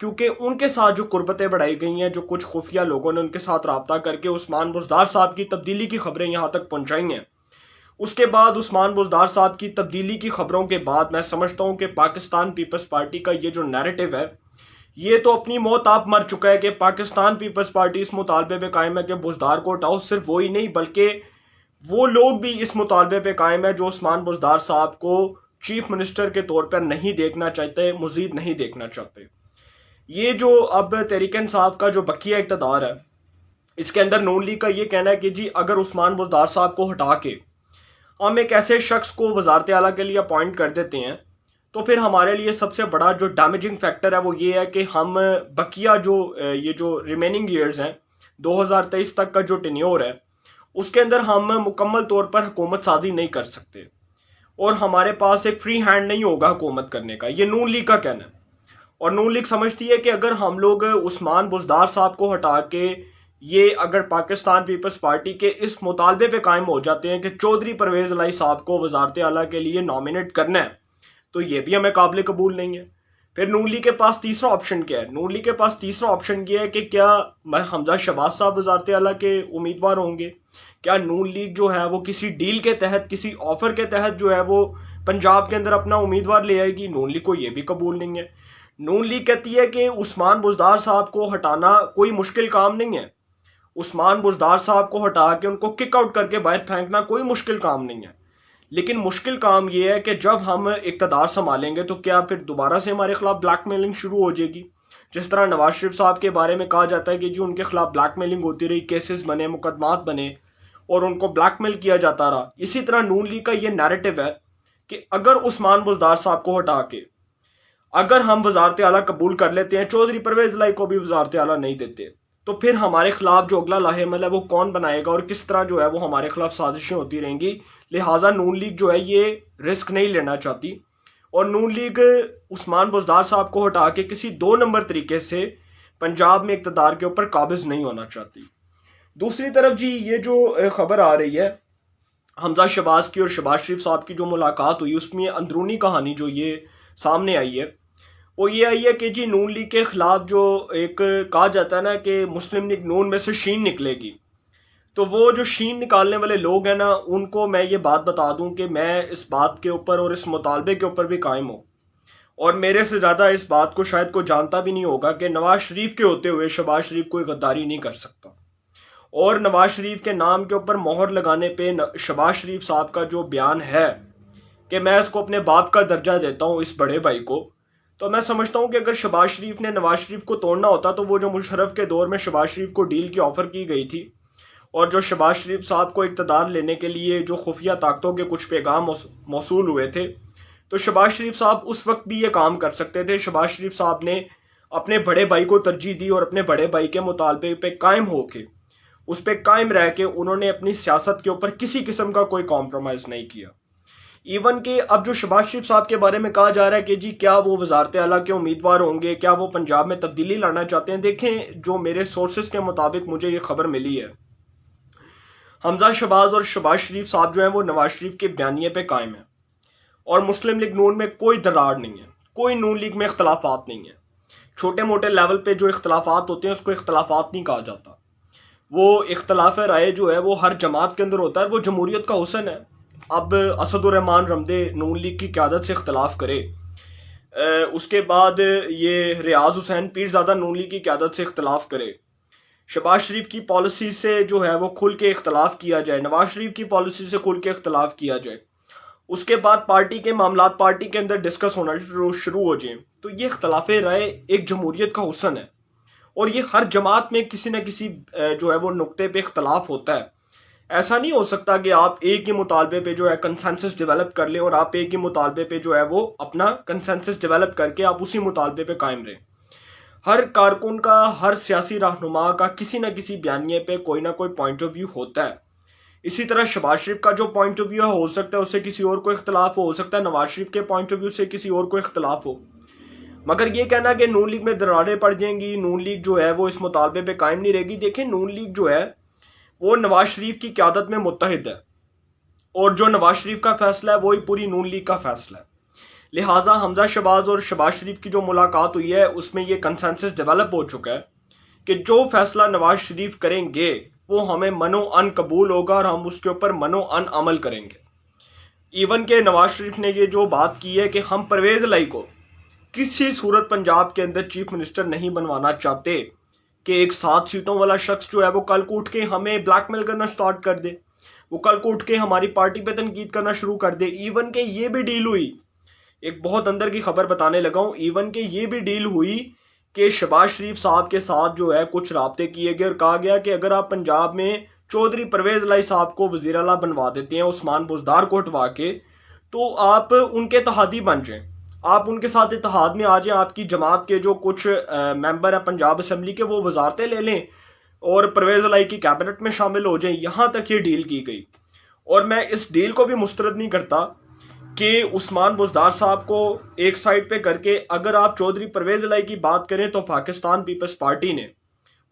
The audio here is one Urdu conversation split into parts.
کیونکہ ان کے ساتھ جو قربتیں بڑھائی گئی ہیں، جو کچھ خفیہ لوگوں نے ان کے ساتھ رابطہ کر کے عثمان بزدار صاحب کی تبدیلی کی خبریں یہاں تک پہنچائی ہیں، اس کے بعد عثمان بزدار صاحب کی تبدیلی کی خبروں کے بعد میں سمجھتا ہوں کہ پاکستان پیپلز پارٹی کا یہ جو نیریٹو ہے یہ تو اپنی موت آپ مر چکا ہے کہ پاکستان پیپلز پارٹی اس مطالبے پہ قائم ہے کہ بزدار کو ہٹاؤ۔ صرف وہی نہیں بلکہ وہ لوگ بھی اس مطالبے پہ قائم ہے جو عثمان بزدار صاحب کو چیف منسٹر کے طور پر نہیں دیکھنا چاہتے، مزید نہیں دیکھنا چاہتے۔ یہ جو اب تحریک انصاف کا جو بقیہ اقتدار ہے، اس کے اندر نون لیگ کا یہ کہنا ہے کہ جی اگر عثمان بزدار صاحب کو ہٹا کے ہم ایک ایسے شخص کو وزارت اعلیٰ کے لیے اپوائنٹ کر دیتے ہیں تو پھر ہمارے لیے سب سے بڑا جو ڈیمیجنگ فیکٹر ہے وہ یہ ہے کہ ہم بقیہ جو یہ جو ریمیننگ ایئرز ہیں 2023 تک کا جو ٹینیور ہے اس کے اندر ہم مکمل طور پر حکومت سازی نہیں کر سکتے اور ہمارے پاس ایک فری ہینڈ نہیں ہوگا حکومت کرنے کا۔ یہ نون لیگ کا کہنا ہے، اور نون لیگ سمجھتی ہے کہ اگر ہم لوگ عثمان بزدار صاحب کو ہٹا کے یہ اگر پاکستان پیپلز پارٹی کے اس مطالبے پہ قائم ہو جاتے ہیں کہ چودھری پرویز الہی صاحب کو وزارت اعلیٰ کے لیے نامینیٹ کرنا ہے تو یہ بھی ہمیں قابل قبول نہیں ہے۔ پھر نون لیگ کے پاس تیسرا آپشن کیا ہے؟ نون لیگ کے پاس تیسرا آپشن یہ ہے کہ کیا حمزہ شہباز صاحب وزارت اعلیٰ کے امیدوار ہوں گے؟ کیا نون لیگ جو ہے وہ کسی ڈیل کے تحت، کسی آفر کے تحت جو ہے وہ پنجاب کے اندر اپنا امیدوار لے آئے گی؟ نون لیگ کو یہ بھی قبول نہیں ہے۔ نون لیگ کہتی ہے کہ عثمان بزدار صاحب کو ہٹانا کوئی مشکل کام نہیں ہے، عثمان بزدار صاحب کو ہٹا کے ان کو کک آؤٹ کر کے باہر پھینکنا کوئی مشکل کام نہیں ہے، لیکن مشکل کام یہ ہے کہ جب ہم اقتدار سنبھالیں گے تو کیا پھر دوبارہ سے ہمارے خلاف بلیک میلنگ شروع ہو جائے گی؟ جس طرح نواز شریف صاحب کے بارے میں کہا جاتا ہے کہ جی ان کے خلاف بلیک میلنگ ہوتی رہی، کیسز بنے، مقدمات بنے اور ان کو بلیک میل کیا جاتا رہا، اسی طرح نون لیگ کا یہ نیریٹو ہے کہ اگر عثمان بزدار صاحب کو ہٹا کے اگر ہم وزارت اعلیٰ قبول کر لیتے ہیں، چودھری پرویز الہی کو بھی وزارت اعلیٰ نہیں دیتے، تو پھر ہمارے خلاف جو اگلا لاہے عمل ہے وہ کون بنائے گا اور کس طرح جو ہے وہ ہمارے خلاف سازشیں ہوتی رہیں گی؟ لہٰذا نون لیگ جو ہے یہ رسک نہیں لینا چاہتی، اور نون لیگ عثمان بزدار صاحب کو ہٹا کے کسی 2 نمبر طریقے سے پنجاب میں اقتدار کے اوپر قابض نہیں ہونا چاہتی۔ دوسری طرف جی یہ جو خبر آ رہی ہے حمزہ شہباز کی اور شہباز شریف صاحب کی جو ملاقات ہوئی، اس میں اندرونی کہانی جو یہ سامنے آئی ہے وہ یہ آئی ہے کہ جی نون لیگ کے خلاف جو ایک کہا جاتا ہے نا کہ مسلم لیگ نون میں سے شین نکلے گی، تو وہ جو شین نکالنے والے لوگ ہیں نا ان کو میں یہ بات بتا دوں کہ میں اس بات کے اوپر اور اس مطالبے کے اوپر بھی قائم ہوں، اور میرے سے زیادہ اس بات کو شاید کوئی جانتا بھی نہیں ہوگا کہ نواز شریف کے ہوتے ہوئے شہباز شریف کوئی غداری نہیں کر سکتا، اور نواز شریف کے نام کے اوپر مہر لگانے پہ شہباز شریف صاحب کا جو بیان ہے کہ میں اس کو اپنے باپ کا درجہ دیتا ہوں اس بڑے بھائی کو، تو میں سمجھتا ہوں کہ اگر شہباز شریف نے نواز شریف کو توڑنا ہوتا تو وہ جو مشرف کے دور میں شہباز شریف کو ڈیل کی آفر کی گئی تھی اور جو شہباز شریف صاحب کو اقتدار لینے کے لیے جو خفیہ طاقتوں کے کچھ پیغام موصول ہوئے تھے، تو شہباز شریف صاحب اس وقت بھی یہ کام کر سکتے تھے۔ شہباز شریف صاحب نے اپنے بڑے بھائی کو ترجیح دی اور اپنے بڑے بھائی کے مطالبے پہ قائم ہو کے اس پہ قائم رہ کے انہوں نے اپنی سیاست کے اوپر کسی قسم کا کوئی کمپرومائز نہیں کیا۔ ایون کہ اب جو شہباز شریف صاحب کے بارے میں کہا جا رہا ہے کہ جی کیا وہ وزارت اعلیٰ کے امیدوار ہوں گے، کیا وہ پنجاب میں تبدیلی لانا چاہتے ہیں، دیکھیں جو میرے سورسز کے مطابق مجھے یہ خبر ملی ہے، حمزہ شہباز اور شہباز شریف صاحب جو ہیں وہ نواز شریف کے بیانیے پہ قائم ہیں، اور مسلم لیگ نون میں کوئی دراڑ نہیں ہے، کوئی نون لیگ میں اختلافات نہیں ہیں۔ چھوٹے موٹے لیول پہ جو اختلافات ہوتے ہیں اس کو اختلافات نہیں کہا جاتا، وہ اختلاف رائے جو ہے وہ ہر جماعت کے اندر ہوتا ہے، وہ جمہوریت کا حسن ہے۔ اب اسد الرحمان رمدے نون لیگ کی قیادت سے اختلاف کرے، اس کے بعد یہ ریاض حسین پیرزادہ نون لیگ کی قیادت سے اختلاف کرے، شہباز شریف کی پالیسی سے جو ہے وہ کھل کے اختلاف کیا جائے، نواز شریف کی پالیسی سے کھل کے اختلاف کیا جائے، اس کے بعد پارٹی کے معاملات پارٹی کے اندر ڈسکس ہونا شروع ہو جائیں، تو یہ اختلاف رائے ایک جمہوریت کا حسن ہے، اور یہ ہر جماعت میں کسی نہ کسی جو ہے وہ نقطے پہ اختلاف ہوتا ہے۔ ایسا نہیں ہو سکتا کہ آپ ایک ہی مطالبے پہ جو ہے کنسنسس ڈیولپ کر لیں اور آپ ایک ہی مطالبے پہ جو ہے وہ اپنا کنسنسس ڈیولپ کر کے آپ اسی مطالبے پہ قائم رہیں۔ ہر کارکن کا، ہر سیاسی رہنما کا کسی نہ کسی بیانیے پہ کوئی نہ کوئی پوائنٹ آف ویو ہوتا ہے۔ اسی طرح شہباز شریف کا جو پوائنٹ آف ویو ہو سکتا ہے اس سے کسی اور کو اختلاف ہو سکتا ہے نواز شریف کے پوائنٹ آف ویو سے کسی اور کو اختلاف ہو، مگر یہ کہنا کہ نون لیگ میں دراڑیں پڑ جائیں گی، نون لیگ جو ہے وہ اس مطالبے پہ قائم نہیں رہے گی، دیکھیں نون لیگ جو ہے وہ نواز شریف کی قیادت میں متحد ہے، اور جو نواز شریف کا فیصلہ ہے وہی پوری نون لیگ کا فیصلہ ہے۔ لہٰذا حمزہ شہباز اور شہباز شریف کی جو ملاقات ہوئی ہے اس میں یہ کنسنسس ڈیولپ ہو چکا ہے کہ جو فیصلہ نواز شریف کریں گے وہ ہمیں منو ان قبول ہوگا اور ہم اس کے اوپر منو ان عمل کریں گے. ایون کہ نواز شریف نے یہ جو بات کی ہے کہ ہم پرویز الہی کو کسی صورت پنجاب کے اندر چیف منسٹر نہیں بنوانا چاہتے کہ ایک 7 سیٹوں والا شخص جو ہے وہ کل کو اٹھ کے ہمیں بلیک میل کرنا سٹارٹ کر دے, وہ کل کو اٹھ کے ہماری پارٹی پہ تنقید کرنا شروع کر دے. ایون کہ یہ بھی ڈیل ہوئی, ایک بہت اندر کی خبر بتانے لگا ہوں, ایون کہ یہ بھی ڈیل ہوئی کہ شہباز شریف صاحب کے ساتھ جو ہے کچھ رابطے کیے گئے اور کہا گیا کہ اگر آپ پنجاب میں چودھری پرویز الہی صاحب کو وزیر اعلیٰ بنوا دیتے ہیں عثمان بزدار کو ہٹوا کے, تو آپ ان کے اتحادی بن جائیں, آپ ان کے ساتھ اتحاد میں آ جائیں, آپ کی جماعت کے جو کچھ ممبر ہیں پنجاب اسمبلی کے وہ وزارتیں لے لیں اور پرویز الہی کی کیبنٹ میں شامل ہو جائیں. یہاں تک یہ ڈیل کی گئی. اور میں اس ڈیل کو بھی مسترد نہیں کرتا کہ عثمان بزدار صاحب کو ایک سائڈ پہ کر کے اگر آپ چودھری پرویز الہی کی بات کریں تو پاکستان پیپلز پارٹی نے,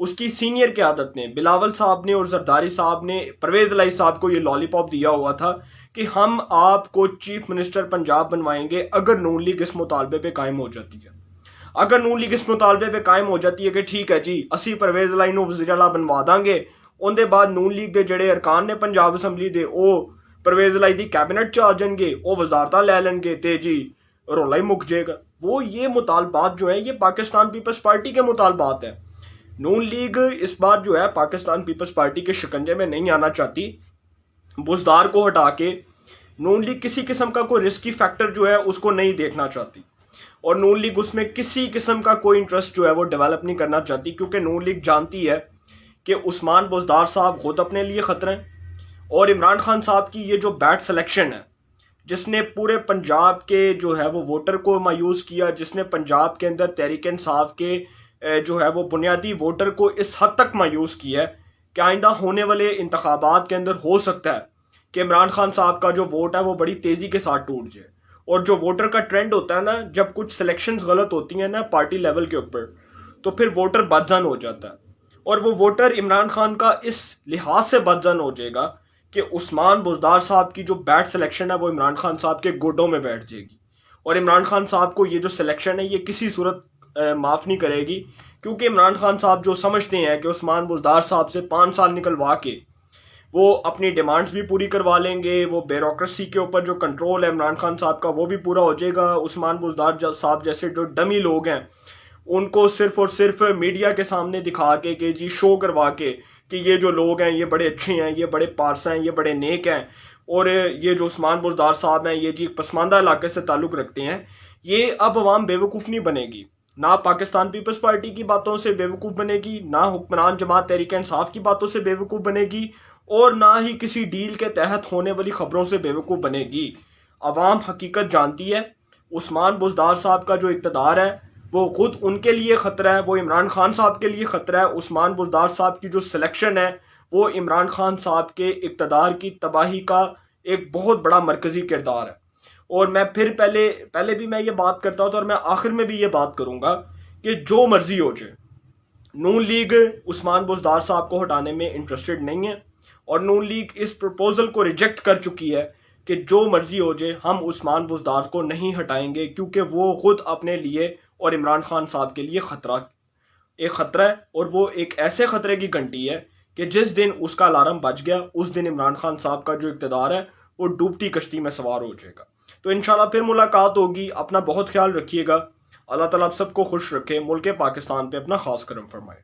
اس کی سینئر قیادت نے, بلاول صاحب نے اور زرداری صاحب نے پرویز الہی صاحب کو یہ لالی پاپ دیا ہوا تھا کہ ہم آپ کو چیف منسٹر پنجاب بنوائیں گے اگر نون لیگ اس مطالبے پہ قائم ہو جاتی ہے. اگر نون لیگ اس مطالبے پہ قائم ہو جاتی ہے کہ ٹھیک ہے جی اسی پرویز الہی نو وزیر اعلیٰ بنوا دیں گے, اندر بعد نون لیگ دے جڑے ارکان نے پنجاب اسمبلی دے وہ پرویز الہی دی کیبنٹ چ آ جان گے, وہ وزارتاں لے لیں گے تے جی رولا ہی مک جائے گا. وہ یہ مطالبات جو ہیں یہ پاکستان پیپلز پارٹی کے مطالبات ہیں. نون لیگ اس بار جو ہے پاکستان پیپلز پارٹی کے شکنجے میں نہیں آنا چاہتی. بزدار کو ہٹا کے نون لیگ کسی قسم کا کوئی رسکی فیکٹر جو ہے اس کو نہیں دیکھنا چاہتی, اور نون لیگ اس میں کسی قسم کا کوئی انٹرسٹ جو ہے وہ ڈیولپ نہیں کرنا چاہتی, کیونکہ نون لیگ جانتی ہے کہ عثمان بزدار صاحب خود اپنے لیے خطرہ ہیں, اور عمران خان صاحب کی یہ جو بیڈ سلیکشن ہے جس نے پورے پنجاب کے جو ہے وہ ووٹر کو مایوس کیا, جس نے پنجاب کے اندر تحریک انصاف کے جو ہے وہ بنیادی ووٹر کو اس حد تک مایوس کیا ہے کہ آئندہ ہونے والے انتخابات کے اندر ہو سکتا ہے کہ عمران خان صاحب کا جو ووٹ ہے وہ بڑی تیزی کے ساتھ ٹوٹ جائے. اور جو ووٹر کا ٹرینڈ ہوتا ہے نا, جب کچھ سلیکشنز غلط ہوتی ہیں نا پارٹی لیول کے اوپر, تو پھر ووٹر بدزن ہو جاتا ہے, اور وہ ووٹر عمران خان کا اس لحاظ سے بدزن ہو جائے گا کہ عثمان بزدار صاحب کی جو بیڈ سلیکشن ہے وہ عمران خان صاحب کے گوڈوں میں بیٹھ جائے گی, اور عمران خان صاحب کو یہ جو سلیکشن ہے یہ کسی صورت معاف نہیں کرے گی, کیونکہ عمران خان صاحب جو سمجھتے ہیں کہ عثمان بزدار صاحب سے 5 سال نکلوا کے وہ اپنی ڈیمانڈز بھی پوری کروا لیں گے, وہ بیوروکریسی کے اوپر جو کنٹرول ہے عمران خان صاحب کا وہ بھی پورا ہو جائے گا. عثمان بزدار صاحب جیسے جو ڈمی لوگ ہیں ان کو صرف اور صرف میڈیا کے سامنے دکھا کے کہ جی شو کروا کے کہ یہ جو لوگ ہیں یہ بڑے اچھے ہیں, یہ بڑے پارسا ہیں, یہ بڑے نیک ہیں, اور یہ جو عثمان بزدار صاحب ہیں یہ جی پسماندہ علاقے سے تعلق رکھتے ہیں, یہ اب عوام بیوقوف نہیں بنے گی. نہ پاکستان پیپلز پارٹی کی باتوں سے بیوقوف بنے گی, نہ حکمران جماعت تحریک انصاف کی باتوں سے بیوقوف بنے گی, اور نہ ہی کسی ڈیل کے تحت ہونے والی خبروں سے بیوقوف بنے گی. عوام حقیقت جانتی ہے. عثمان بزدار صاحب کا جو اقتدار ہے وہ خود ان کے لیے خطرہ ہے, وہ عمران خان صاحب کے لیے خطرہ ہے. عثمان بزدار صاحب کی جو سلیکشن ہے وہ عمران خان صاحب کے اقتدار کی تباہی کا ایک بہت بڑا مرکزی کردار ہے. اور میں پھر پہلے بھی میں یہ بات کرتا ہوں تو اور میں آخر میں بھی یہ بات کروں گا کہ جو مرضی ہو جائے نون لیگ عثمان بزدار صاحب کو ہٹانے میں انٹرسٹڈ نہیں ہے, اور نون لیگ اس پروپوزل کو ریجیکٹ کر چکی ہے کہ جو مرضی ہو جائے ہم عثمان بزدار کو نہیں ہٹائیں گے, کیونکہ وہ خود اپنے لیے اور عمران خان صاحب کے لیے ایک خطرہ ہے, اور وہ ایک ایسے خطرے کی گھنٹی ہے کہ جس دن اس کا الارم بج گیا اس دن عمران خان صاحب کا جو اقتدار ہے وہ ڈوبتی کشتی میں سوار ہو جائے گا. تو انشاءاللہ پھر ملاقات ہوگی. اپنا بہت خیال رکھیے گا. اللہ تعالیٰ آپ سب کو خوش رکھے. ملک پاکستان پہ اپنا خاص کرم فرمائے.